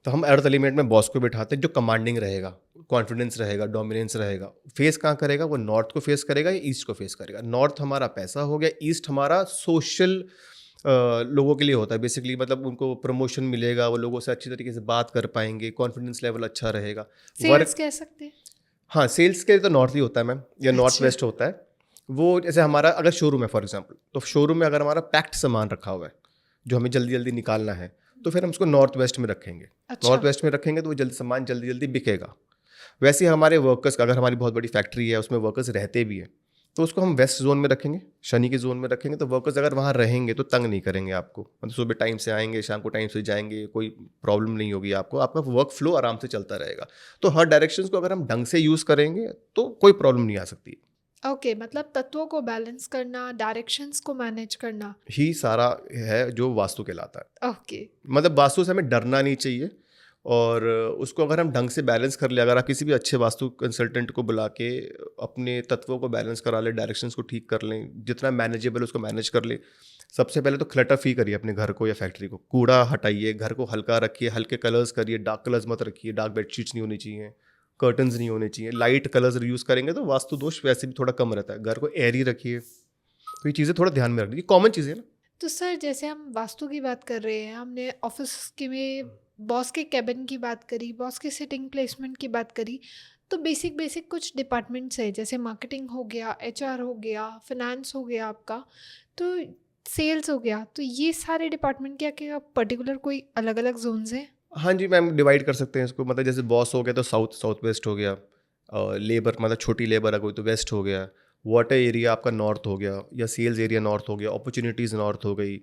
S2: तो हम अर्थ एलिमेंट में बॉस को बिठाते हैं, जो कमांडिंग रहेगा, कॉन्फिडेंस रहेगा, डोमिनेंस रहेगा। फेस कहाँ करेगा? वो नॉर्थ को फेस करेगा या ईस्ट को फेस करेगा? नॉर्थ हमारा पैसा हो गया, ईस्ट हमारा सोशल लोगों के लिए होता है बेसिकली, मतलब उनको प्रमोशन मिलेगा, वो लोगों से अच्छी तरीके से बात कर पाएंगे, कॉन्फिडेंस लेवल अच्छा रहेगा।
S1: सेल्स
S2: वर्क,
S1: कह सकते हैं।
S2: हाँ सेल्स के लिए तो नॉर्थ ही होता है मैम, या नॉर्थ
S1: अच्छा।
S2: वेस्ट होता है। वो जैसे हमारा अगर शोरूम है फॉर एग्जांपल, तो शोरूम में अगर हमारा पैक्ड सामान रखा हुआ है जो हमें जल्दी जल्दी निकालना है, तो फिर हम उसको नॉर्थ वेस्ट में रखेंगे।
S1: अच्छा।
S2: नॉर्थ वेस्ट में रखेंगे तो वो जल्दी सामान जल्दी जल्दी बिकेगा। वैसे ही हमारे वर्कर्स का, अगर हमारी बहुत बड़ी फैक्ट्री है उसमें वर्कर्स रहते भी हैं, तो उसको हम वेस्ट जोन में रखेंगे, शनि के जोन में रखेंगे, तो वर्कर्स अगर वहाँ रहेंगे तो तंग नहीं करेंगे आपको, मतलब सुबह टाइम से आएंगे, शाम को टाइम से जाएंगे, कोई प्रॉब्लम नहीं होगी आपको, आपका वर्क फ्लो आराम से चलता रहेगा। तो हर डायरेक्शंस को अगर हम ढंग से यूज़ करेंगे तो कोई प्रॉब्लम नहीं आ सकती।
S1: ओके, मतलब तत्वों को बैलेंस करना, डायरेक्शंस को मैनेज करना।
S2: ही सारा है जो वास्तु कहलाता है।
S1: ओके।
S2: मतलब वास्तु से हमें डरना नहीं चाहिए, और उसको अगर हम ढंग से बैलेंस कर ले, अगर आप किसी भी अच्छे वास्तु कंसल्टेंट को बुला के अपने तत्वों को बैलेंस करा ले, डायरेक्शंस को ठीक कर लें, जितना मैनेजेबल उसको मैनेज कर ले। सबसे पहले तो क्लटर फ्री करिए अपने घर को या फैक्ट्री को, कूड़ा हटाइए, घर को हल्का रखिए, हल्के कलर्स करिए, डार्क कलर्स मत रखिए, डार्क बेडशीट्स नहीं होनी चाहिए, कर्टन्स नहीं होने चाहिए, लाइट कलर्स यूज़ करेंगे तो वास्तु दोष वैसे भी थोड़ा कम रहता है। घर को एयरी रखिए, तो ये चीज़ें थोड़ा ध्यान में रखनी, कॉमन चीज़ें हैं ना।
S1: तो सर, जैसे हम वास्तु की बात कर रहे हैं, हमने ऑफिस के में बॉस के कैबिन की बात करी, बॉस के सिटिंग प्लेसमेंट की बात करी, तो बेसिक बेसिक कुछ डिपार्टमेंट्स है, जैसे मार्केटिंग हो गया, एचआर हो गया, फाइनेंस हो गया आपका, तो सेल्स हो गया, तो ये सारे डिपार्टमेंट क्या क्या पर्टिकुलर कोई अलग अलग जोन्स हैं?
S2: हाँ जी मैम, डिवाइड कर सकते हैं इसको, मतलब जैसे बॉस हो गया तो साउथ साउथ वेस्ट हो गया, लेबर मतलब छोटी लेबर है कोई तो वेस्ट हो गया, वाटर एरिया आपका नॉर्थ हो गया, या सेल्स एरिया नॉर्थ हो गया, अपॉर्चुनिटीज़ नॉर्थ हो गई।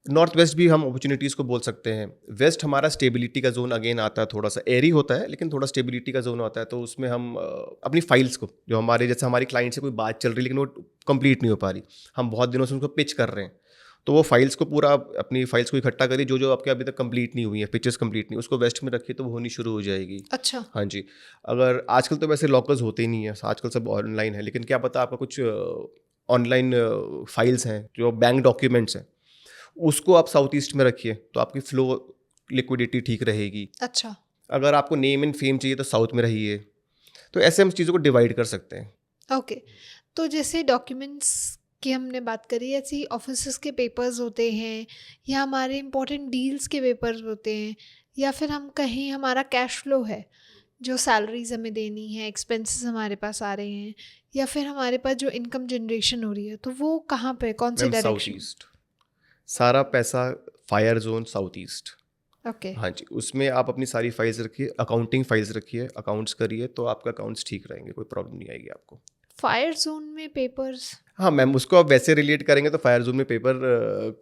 S2: नॉर्थ वेस्ट भी हम अपॉर्चुनिटीज़ को बोल सकते हैं। वेस्ट हमारा स्टेबिलिटी का जोन अगेन आता है, थोड़ा सा एरी होता है लेकिन थोड़ा स्टेबिलिटी का जोन आता है, तो उसमें हम अपनी फाइल्स को, जो हमारे जैसे हमारी क्लाइंट से कोई बात चल रही लेकिन वो कंप्लीट नहीं हो पा रही, हम बहुत दिनों से उनको पिच कर रहे हैं, तो वो फाइल्स को पूरा अपनी फाइल्स को इकट्ठा करिए, जो जो आपके अभी तक कंप्लीट नहीं हुई है, पिचेस कंप्लीट नहीं, उसको वेस्ट में रखिए तो वो होनी शुरू हो जाएगी।
S1: अच्छा।
S2: हाँ जी। अगर आजकल तो वैसे लॉकर्स होते ही नहीं है, आजकल सब ऑनलाइन है, लेकिन क्या पता आपका कुछ ऑनलाइन फाइल्स हैं जो बैंक डॉक्यूमेंट्स हैं, उसको आप साउथ ईस्ट में रखिए तो आपकी फ्लो लिक्विडिटी ठीक रहेगी।
S1: अच्छा।
S2: अगर आपको नेम एंड फेम चाहिए तो साउथ में रहिए। तो ऐसे हम चीज़ों को डिवाइड कर सकते हैं।
S1: ओके। तो जैसे डॉक्यूमेंट्स की हमने बात करी, ऐसे ही ऑफिस के पेपर्स होते हैं, या हमारे इंपॉर्टेंट डील्स के पेपर्स होते हैं, या फिर हम कहीं हमारा कैश फ्लो है, जो सैलरीज हमें देनी है, एक्सपेंसेस हमारे पास आ रहे हैं, या फिर हमारे पास जो इनकम जनरेशन हो रही है, तो वो कहाँ पे, कौन से
S2: मैम साउथ
S1: डायरेक्शन?
S2: ईस्ट, सारा पैसा fire zone south east.
S1: Okay.
S2: हाँ जी, उसमें आप अपनी सारी फाइल्स रखिए, अकाउंटिंग फाइल्स रखिए, अकाउंट्स करिए, तो आपका अकाउंट्स ठीक रहेंगे, कोई प्रॉब्लम नहीं आएगी आपको।
S1: फायर जोन में पेपर्स?
S2: हाँ मैम, उसको आप वैसे रिलेट करेंगे तो फायर जोन में पेपर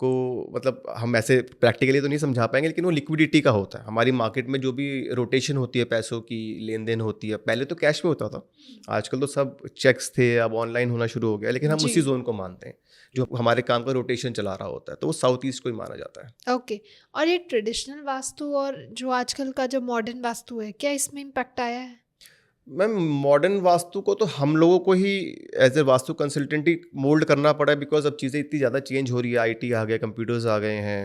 S2: को, मतलब हम ऐसे प्रैक्टिकली तो नहीं समझा पाएंगे, लेकिन वो लिक्विडिटी का होता है। हमारी मार्केट में जो भी रोटेशन होती है, पैसों की लेन देन होती है, पहले तो कैश में होता था, आजकल तो सब चेक्स थे, अब ऑनलाइन होना शुरू हो गया, लेकिन हम
S1: जी।
S2: उसी जोन को मानते हैं जो हमारे काम का रोटेशन चला रहा होता है, तो वो साउथ ईस्ट को ही माना जाता है।
S1: ओके। और ये ट्रेडिशनल वास्तु और जो आजकल का जो मॉडर्न वास्तु है, क्या इसमें इम्पैक्ट आया है?
S2: मैम मॉडर्न वास्तु को तो हम लोगों को ही एज ए वास्तु कंसल्टेंट ही मोल्ड करना पड़ा है, बिकॉज अब चीज़ें इतनी ज़्यादा चेंज हो रही है, आईटी आ गया, कंप्यूटर्स आ गए हैं,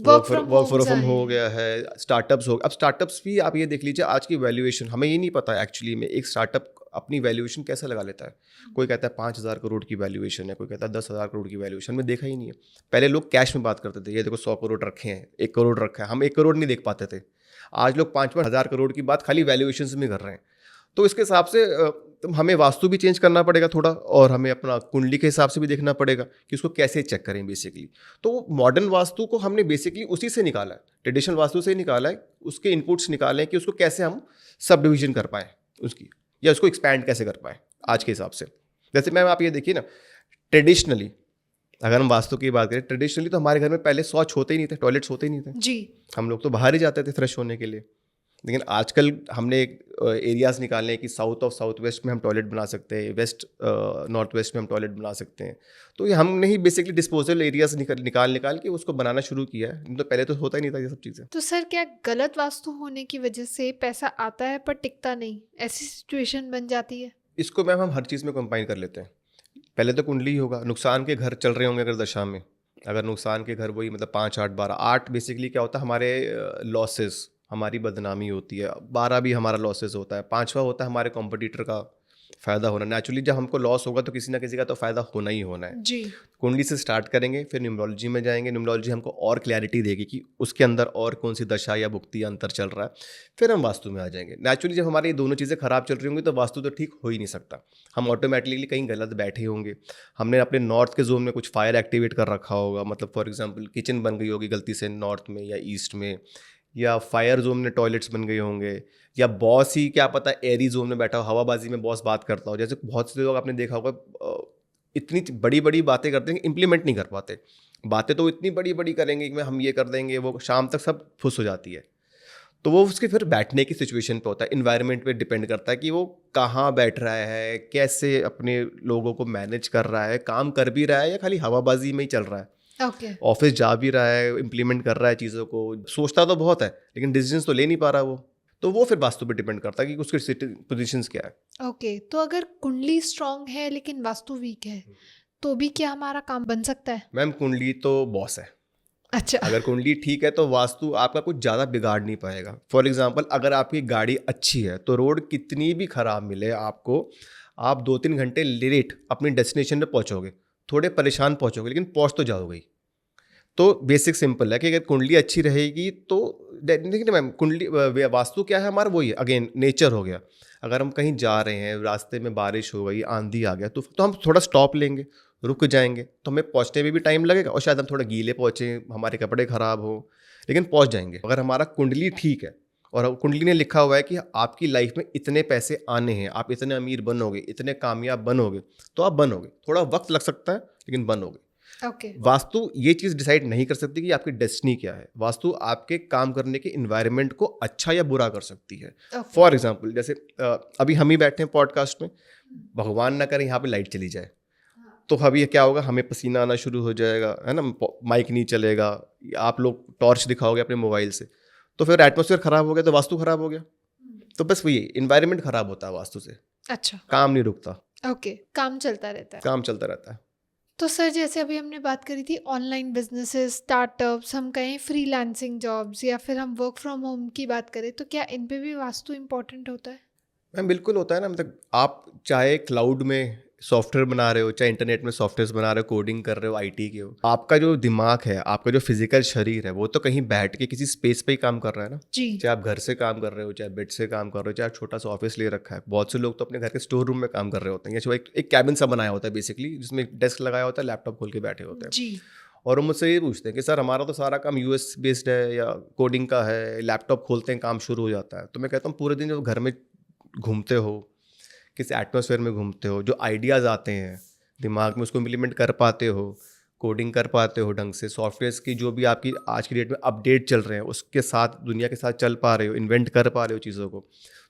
S1: work from
S2: work from
S1: homes
S2: home
S1: आए
S2: हो
S1: हैं।
S2: गया है, स्टार्टअप्स हो, अब स्टार्टअप्स भी आप ये देख लीजिए, आज की वैल्यूएशन हमें ये नहीं पता एक्चुअली में एक स्टार्टअप अपनी वैल्यूएशन कैसे लगा लेता है। कोई कहता है 5,000 करोड़ की वैल्यूएशन है, कोई कहता है 10,000 करोड़ की वैल्यूएशन, में देखा ही नहीं है। पहले लोग कैश में बात करते थे, ये देखो 100 करोड़ रखे हैं, 1 करोड़ रखा है, हम 1 करोड़ नहीं देख पाते थे। आज लोग 5-5 हज़ार करोड़ की बात खाली वैल्यूएशन में कर रहे हैं। तो इसके हिसाब से हमें वास्तु भी चेंज करना पड़ेगा थोड़ा, और हमें अपना कुंडली के हिसाब से भी देखना पड़ेगा कि उसको कैसे चेक करें बेसिकली। तो मॉडर्न वास्तु को हमने बेसिकली उसी से निकाला है, ट्रेडिशनल वास्तु से ही निकाला है, उसके इनपुट्स निकाले हैं कि उसको कैसे हम सब डिविजन कर पाएँ उसकी, या उसको एक्सपैंड कैसे कर पाएँ आज के हिसाब से। जैसे मैम आप ये देखिए ना, ट्रेडिशनली अगर हम वास्तु की बात करें, ट्रेडिशनली तो हमारे घर में पहले शौच होते ही नहीं थे, टॉयलेट्स होते ही नहीं थे,
S1: जी।
S2: हम लोग तो बाहर ही जाते थे फ्रेश होने के लिए। लेकिन आजकल हमने एरियाज़ निकालने हैं कि साउथ और साउथ वेस्ट में हम टॉयलेट बना सकते हैं, वेस्ट नॉर्थ वेस्ट में हम टॉयलेट बना सकते हैं। तो ये हमने ही बेसिकली डिस्पोजल एरियाज निकाल के उसको बनाना शुरू किया है, नहीं तो पहले तो होता ही नहीं था ये सब चीज़ें।
S1: तो सर, क्या गलत वास्तु होने की वजह से पैसा आता है पर टिकता नहीं, ऐसी सिचुएशन बन जाती है?
S2: इसको मैम हम हर चीज़ में कंबाइन कर लेते हैं। पहले तो कुंडली ही होगा, नुकसान के घर चल रहे होंगे अगर दशा में, अगर नुकसान के घर वही मतलब 5, 8, 12, 8 बेसिकली क्या होता है, हमारे लॉसेस, हमारी बदनामी होती है, 12 भी हमारा लॉसेस होता है, 5वां होता है हमारे कॉम्पिटिटर का फ़ायदा होना नेचुरली, जब हमको लॉस होगा तो किसी ना किसी का तो फ़ायदा होना ही होना है।
S1: जी।
S2: कुंडली से स्टार्ट करेंगे, फिर न्यूमरोलॉजी में जाएंगे, न्यूमरोलॉजी हमको और क्लैरिटी देगी कि उसके अंदर और कौन सी दशा या भुक्ति या अंतर चल रहा है, फिर हम वास्तु में आ जाएंगे। नेचुरली जब हमारी ये दोनों चीज़ें खराब चल रही होंगी तो वास्तु तो ठीक हो ही नहीं सकता, हम ऑटोमेटिकली कहीं गलत बैठे होंगे। हमने अपने नॉर्थ के जोन में कुछ फायर एक्टिवेट कर रखा होगा, मतलब फॉर एग्जाम्पल किचन बन गई होगी गलती से नॉर्थ में या ईस्ट में, या फायर जोन में टॉयलेट्स बन गए होंगे, या बॉस ही क्या पता एरी जोन में बैठा हो, हवाबाजी में बॉस बात करता हो। जैसे बहुत से लोग आपने देखा होगा इतनी बड़ी बड़ी बातें करते हैं कि इम्प्लीमेंट नहीं कर पाते। बातें तो इतनी बड़ी बड़ी करेंगे कि हम ये कर देंगे, वो शाम तक सब फुस हो जाती है। तो वो उसके फिर बैठने की सिचुएशन पे होता है, इन्वायरमेंट पे डिपेंड करता है कि वो कहाँ बैठ रहा है, कैसे अपने लोगों को मैनेज कर रहा है, काम कर भी रहा है या खाली हवाबाजी में ही चल रहा है।
S1: ओके।
S2: ऑफिस जा भी रहा है, इम्प्लीमेंट कर रहा है चीज़ों को, सोचता तो बहुत है लेकिन डिसीजंस तो ले नहीं पा रहा वो। तो वो फिर वास्तु पे डिपेंड करता है कि उसके पोजीशंस क्या है।
S1: ओके, तो अगर कुंडली स्ट्रांग है लेकिन वास्तु वीक है तो भी क्या हमारा काम बन सकता है?
S2: मैम कुंडली तो बॉस है।
S1: अच्छा।
S2: अगर कुंडली ठीक है तो वास्तु आपका कुछ ज़्यादा बिगाड़ नहीं पाएगा। फॉर एग्जांपल अगर आपकी गाड़ी अच्छी है तो रोड कितनी भी ख़राब मिले आपको, आप 2-3 घंटे लेट अपनी डेस्टिनेशन पे पहुंचोगे, थोड़े परेशान पहुंचोगे लेकिन पहुंच तो जाओगे ही। तो बेसिक सिंपल है कि अगर कुंडली अच्छी रहेगी तो देखिए मैम, कुंडली वास्तु क्या है हमारा, वही है अगेन नेचर हो गया। अगर हम कहीं जा रहे हैं, रास्ते में बारिश हो गई, आंधी आ गया, तो हम थोड़ा स्टॉप लेंगे, रुक जाएंगे, तो हमें पहुंचने में भी टाइम लगेगा और शायद हम थोड़ा गीले पहुंचे, हमारे कपड़े खराब हो, लेकिन पहुंच जाएंगे। अगर हमारा कुंडली ठीक है और कुंडली ने लिखा हुआ है कि आपकी लाइफ में इतने पैसे आने हैं, आप इतने अमीर बनोगे, इतने कामयाब बनोगे, तो आप बनोगे। थोड़ा वक्त लग सकता है लेकिन बनोगे।
S1: ओके।
S2: वास्तु ये चीज़ डिसाइड नहीं कर सकती कि आपकी डेस्टिनी क्या है। वास्तु आपके काम करने के इन्वायरमेंट को अच्छा या बुरा कर सकती है।
S1: ओके।
S2: फॉर एग्जाम्पल जैसे अभी हम ही बैठे हैं पॉडकास्ट में, भगवान ना करे यहाँ पे लाइट चली जाए, तो अभी क्या होगा, हमें पसीना आना शुरू हो जाएगा, है ना, माइक नहीं चलेगा, आप लोग टॉर्च दिखाओगे अपने मोबाइल से, तो फिर एटमोसफियर खराब हो गया तो वास्तु खराब हो गया। तो बस वही इन्वायरमेंट खराब होता है वास्तु से,
S1: अच्छा।
S2: काम नहीं रुकता,
S1: ओके, काम चलता रहता है।
S2: काम चलता रहता है।
S1: तो सर जैसे अभी हमने बात करी थी ऑनलाइन बिजनेसेस, स्टार्टअप्स, हम कहें फ्रीलांसिंग जॉब्स या फिर हम वर्क फ्रॉम होम की बात करें, तो क्या इन पे भी वास्तु इम्पोर्टेंट होता है?
S2: मैम बिल्कुल होता है ना, मतलब आप चाहे क्लाउड में सॉफ्टवेयर बना रहे हो, चाहे इंटरनेट में सॉफ्टवेयर बना रहे हो, कोडिंग कर रहे हो, आईटी के हो, आपका जो दिमाग है, आपका जो फिजिकल शरीर है, वो तो कहीं बैठ के किसी स्पेस पे ही काम कर रहा है ना।
S1: जी।
S2: चाहे आप घर से काम कर रहे हो, चाहे बेड से काम कर रहे हो, चाहे आप छोटा सा ऑफिस ले रखा है। बहुत से लोग तो अपने घर के स्टोर रूम में काम कर रहे होते हैं, या एक कैबिन सा बनाया होता है बेसिकली, जिसमें एक डेस्क लगाया होता है, लैपटॉप खोल के बैठे होते हैं।
S1: जी।
S2: और वो मुझसे ये पूछते हैं कि सर हमारा तो सारा काम यूएस बेस्ड है या कोडिंग का है, लैपटॉप खोलते हैं काम शुरू हो जाता है। तो मैं कहता हूँ पूरे दिन जब घर में घूमते हो, किसी एटमॉस्फेयर में घूमते हो, जो आइडियाज़ आते हैं दिमाग में उसको इम्प्लीमेंट कर पाते हो, कोडिंग कर पाते हो ढंग से, सॉफ्टवेयर्स की जो भी आपकी आज की डेट में अपडेट चल रहे हैं उसके साथ दुनिया के साथ चल पा रहे हो, इन्वेंट कर पा रहे हो चीज़ों को,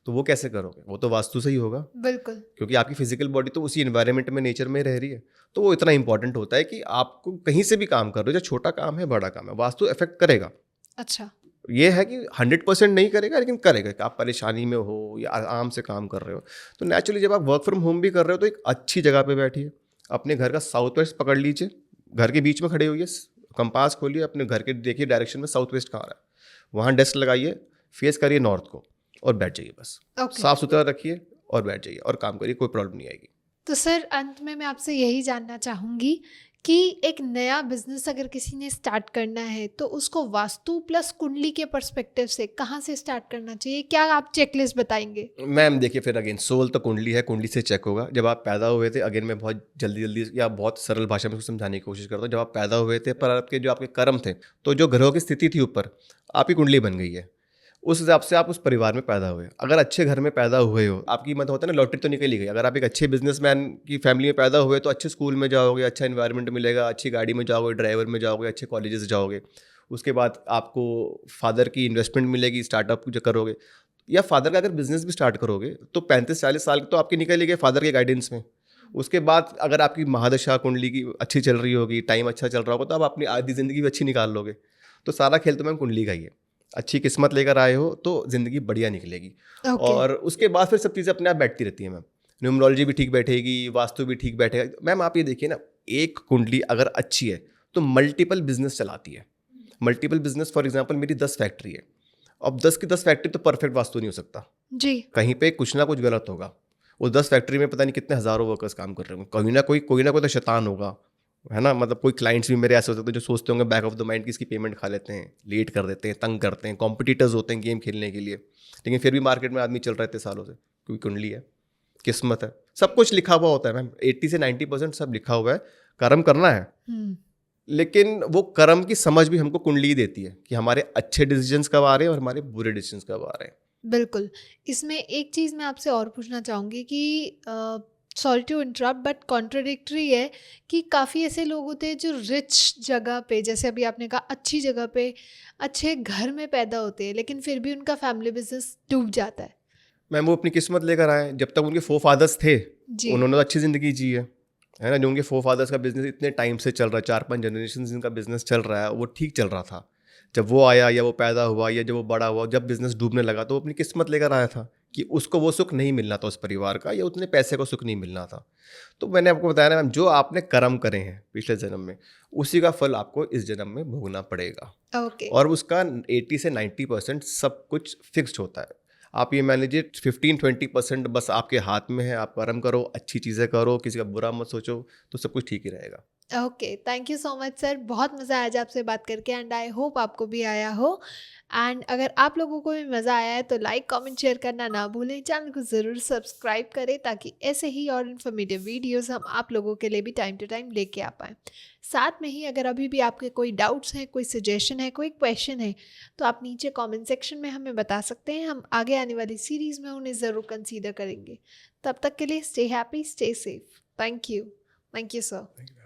S2: तो वो कैसे करोगे? वो तो वास्तु से ही होगा।
S1: बिल्कुल।
S2: क्योंकि आपकी फिजिकल बॉडी तो उसी इन्वायरमेंट में, नेचर में रह रही है। तो वो इतना इंपॉर्टेंट होता है कि आपको कहीं से भी काम कर रहे हो, चाहे छोटा काम है बड़ा काम है, वास्तु इफेक्ट करेगा।
S1: अच्छा।
S2: ये है कि 100% नहीं करेगा लेकिन करेगा, कि आप परेशानी में हो या आराम से काम कर रहे हो। तो नेचुरली जब आप वर्क फ्रॉम होम भी कर रहे हो तो एक अच्छी जगह पे बैठिए, अपने घर का साउथ वेस्ट पकड़ लीजिए, घर के बीच में खड़े होइए, कंपास खोलिए, अपने घर के देखिए डायरेक्शन में साउथ वेस्ट कहाँ रहा है, वहाँ डेस्क लगाइए, फेस करिए नॉर्थ को और बैठ जाइए। बस
S1: ओके।
S2: साफ सुथरा रखिए और बैठ जाइए और काम करिए, कोई प्रॉब्लम नहीं आएगी।
S1: तो सर अंत में मैं आपसे यही जानना चाहूँगी कि एक नया बिजनेस अगर किसी ने स्टार्ट करना है तो उसको वास्तु प्लस कुंडली के पर्सपेक्टिव से कहाँ से स्टार्ट करना चाहिए, क्या आप चेकलिस्ट बताएंगे?
S2: मैम देखिए, फिर अगेन सोल तो कुंडली है, कुंडली से चेक होगा। जब आप पैदा हुए थे, अगेन मैं बहुत जल्दी या बहुत सरल भाषा में उसको समझाने की कोशिश करता हूँ, जब आप पैदा हुए थे पर आपके जो आपके कर्म थे, तो जो ग्रहों की स्थिति थी ऊपर, आपकी कुंडली बन गई है, उस हिसाब से आप उस परिवार में पैदा हुए। अगर अच्छे घर में पैदा हुए हो, आपकी मतलब होता है ना लॉटरी तो निकल ही गई। अगर आप एक अच्छे बिजनेसमैन की फैमिली में पैदा हुए तो अच्छे स्कूल में जाओगे, अच्छा इन्वायरमेंट मिलेगा, अच्छी गाड़ी में जाओगे, ड्राइवर में जाओगे, अच्छे कॉलेजेस जाओगे। उसके बाद आपको फादर की इन्वेस्टमेंट मिलेगी, स्टार्टअप जो करोगे, या फादर का अगर बिजनेस भी स्टार्ट करोगे तो 35-40 साल तो आपके निकल ही गए फादर के गाइडेंस में। उसके बाद अगर आपकी महादशा कुंडली की अच्छी चल रही होगी, टाइम अच्छा चल रहा होगा, तो आप अपनी आधी ज़िंदगी भी अच्छी निकाल लोगे। तो सारा खेल तो मैम कुंडली का ही है। अच्छी किस्मत लेकर आए हो तो ज़िंदगी बढ़िया निकलेगी। और उसके बाद फिर सब चीज़ें अपने आप बैठती रहती हैं मैम। न्यूमरोलॉजी भी ठीक बैठेगी, वास्तु भी ठीक बैठेगा। मैम आप ये देखिए ना, एक कुंडली अगर अच्छी है तो मल्टीपल बिजनेस चलाती है। मल्टीपल बिजनेस, फॉर एग्जांपल मेरी 10 फैक्ट्री है, अब 10 की 10 फैक्ट्री तो परफेक्ट वास्तु नहीं हो सकता
S1: जी।
S2: कहीं पे कुछ ना कुछ गलत होगा। उस 10 फैक्ट्री में पता नहीं कितने हज़ारों वर्कर्स काम कर रहे होंगे, कोई ना कोई तो शैतान होगा, है ना? मतलब कोई क्लाइंट्स भी मेरे ऐसे हो सकते हैं जो सोचते होंगे बैक ऑफ द माइंड कि इसकी पेमेंट खा लेते हैं, लेट कर देते हैं, तंग करते हैं, कॉम्पिटिटर्स होते हैं गेम खेलने के लिए, लेकिन फिर भी मार्केट में आदमी चल रहा है इतने सालों से, क्योंकि कुंडली है, किस्मत है, सब कुछ लिखा हुआ होता है मैम, 80 से 90% सब लिखा हुआ है, कर्म करना है। लेकिन वो कर्म की समझ भी हमको कुंडली ही देती है कि हमारे अच्छे डिसीजंस कब आ रहे हैं और हमारे बुरे डिसीजंस कब आ रहे हैं।
S1: बिल्कुल। इसमें एक चीज़ मैं आपसे और पूछना चाहूँगी कि sorry to interrupt but contradictory है कि काफ़ी ऐसे लोग होते हैं जो रिच जगह पे, जैसे अभी आपने कहा अच्छी जगह पे, अच्छे घर में पैदा होते हैं, लेकिन फिर भी उनका फैमिली बिजनेस डूब जाता है।
S2: मैम वो अपनी किस्मत लेकर आए, जब तक उनके फोर फादर्स थे
S1: जी।
S2: उन्होंने तो अच्छी ज़िंदगी जी है ना? जो उनके फोर फादर्स का बिजनेस इतने टाइम से चल रहा है, 4-5 जनरेशन जिनका बिजनेस चल रहा है, वो ठीक चल रहा था। जब वो आया या वो पैदा हुआ या जब वो बड़ा हुआ, जब बिजनेस डूबने लगा तो वो अपनी किस्मत लेकर आया था कि उसको वो सुख नहीं मिलना था उस परिवार का, या उतने पैसे का सुख नहीं मिलना था। तो मैंने आपको बताया ना मैम, जो आपने कर्म करे हैं पिछले जन्म में, उसी का फल आपको इस जन्म में भोगना पड़ेगा।
S1: ओके।
S2: और उसका 80 से 90% सब कुछ फिक्स्ड होता है। आप ये मान लीजिए 15-20% बस आपके हाथ में है, आप कर्म करो, अच्छी चीज़ें करो, किसी का बुरा मत सोचो, तो सब कुछ ठीक ही रहेगा।
S1: Okay, thank you so much sir, बहुत मज़ा आया आज आपसे बात करके एंड आई होप आपको भी आया हो। एंड अगर आप लोगों को भी मज़ा आया है तो लाइक कमेंट शेयर करना ना भूलें, चैनल को ज़रूर सब्सक्राइब करें ताकि ऐसे ही और इन्फॉर्मेटिव वीडियोस हम आप लोगों के लिए भी टाइम टू टाइम लेके आ पाएँ। साथ में ही अगर अभी भी आपके कोई डाउट्स हैं, कोई सजेशन है, कोई क्वेश्चन है, तो आप नीचे कमेंट सेक्शन में हमें बता सकते हैं, हम आगे आने वाली सीरीज़ में उन्हें ज़रूर कंसीडर करेंगे। तब तक के लिए stay happy, stay safe. Thank you sir.